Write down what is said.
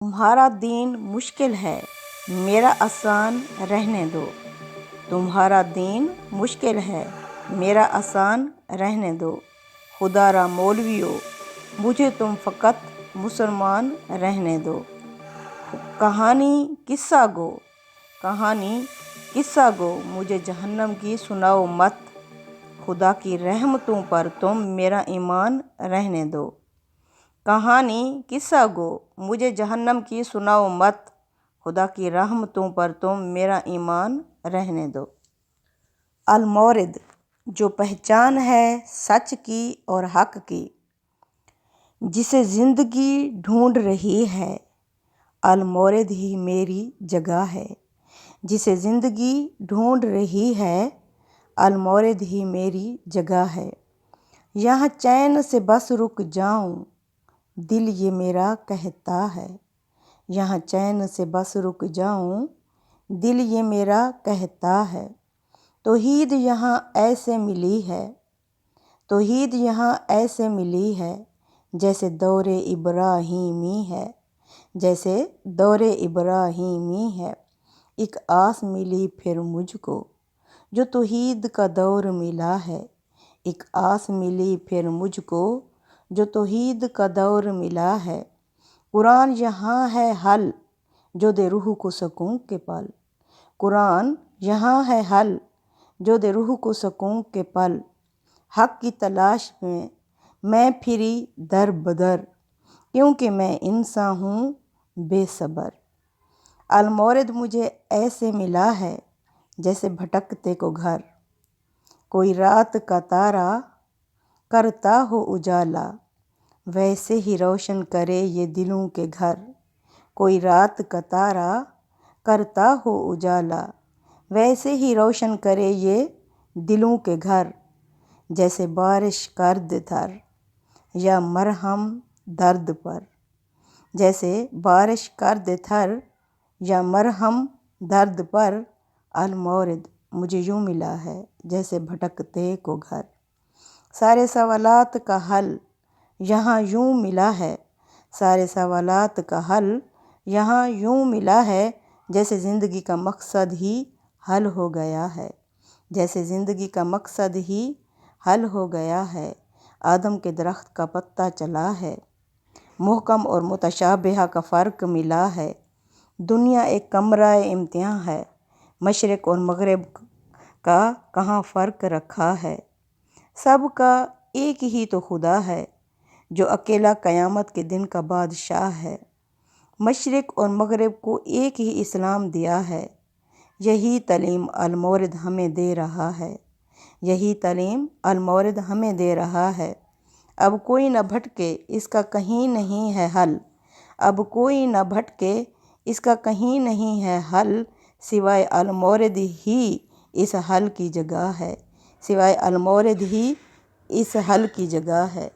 تمہارا دین مشکل ہے میرا آسان رہنے دو، تمہارا دین مشکل ہے میرا آسان رہنے دو، خدا را مولویو مجھے تم فقط مسلمان رہنے دو۔ کہانی قصہ گو مجھے جہنم کی سناؤ مت، خدا کی رحمتوں پر تم میرا ایمان رہنے دو۔ کہانی قصہ گو مجھے جہنم کی سناؤ مت، خدا کی رحمتوں پر تم میرا ایمان رہنے دو۔ المورد جو پہچان ہے سچ کی اور حق کی، جسے زندگی ڈھونڈ رہی ہے، المورد ہی میری جگہ ہے۔ جسے زندگی ڈھونڈ رہی ہے، المورد ہی میری جگہ ہے۔ یہاں چین سے بس رک جاؤں، دل یہ میرا کہتا ہے۔ یہاں چین سے بس رک جاؤں، دل یہ میرا کہتا ہے۔ توحید یہاں ایسے ملی ہے، توحید یہاں ایسے ملی ہے، جیسے دور ابراہیمی ہے، جیسے دور ابراہیمی ہے۔ ایک آس ملی پھر مجھ کو، جو توحید کا دور ملا ہے۔ ایک آس ملی پھر مجھ کو، جو توحید کا دور ملا ہے۔ قرآن یہاں ہے حل، جو دے روح کو سکون کے پل۔ قرآن یہاں ہے حل، جو دے روح کو سکون کے پل۔ حق کی تلاش میں پھری در بدر، کیونکہ میں انسان ہوں بے صبر۔ المورد مجھے ایسے ملا ہے، جیسے بھٹکتے کو گھر۔ کوئی رات کا تارا کرتا ہو اجالا، ویسے ہی روشن کرے یہ دلوں کے گھر۔ کوئی رات کا تارا کرتا ہو اجالا، ویسے ہی روشن کرے یہ دلوں کے گھر۔ جیسے بارش کرد تھر یا مرہم درد پر، جیسے بارش کرد تھر یا مرہم درد پر، المورد مجھے یوں ملا ہے جیسے بھٹکتے کو گھر۔ سارے سوالات کا حل یہاں یوں ملا ہے، سارے سوالات کا حل یہاں یوں ملا ہے، جیسے زندگی کا مقصد ہی حل ہو گیا ہے۔ جیسے زندگی کا مقصد ہی حل ہو گیا ہے۔ آدم کے درخت کا پتہ چلا ہے، محکم اور متشابہہ کا فرق ملا ہے۔ دنیا ایک کمرہ امتحاں ہے، مشرق اور مغرب کا کہاں فرق رکھا ہے۔ سب کا ایک ہی تو خدا ہے، جو اکیلا قیامت کے دن کا بادشاہ ہے۔ مشرق اور مغرب کو ایک ہی اسلام دیا ہے، یہی تعلیم المورد ہمیں دے رہا ہے، یہی تعلیم المورد ہمیں دے رہا ہے۔ اب کوئی نہ بھٹکے اس کا کہیں نہیں ہے حل، اب کوئی نہ بھٹکے اس کا کہیں نہیں ہے حل، سوائے المورد ہی اس حل کی جگہ ہے، سوائے المورد ہی اس حل کی جگہ ہے۔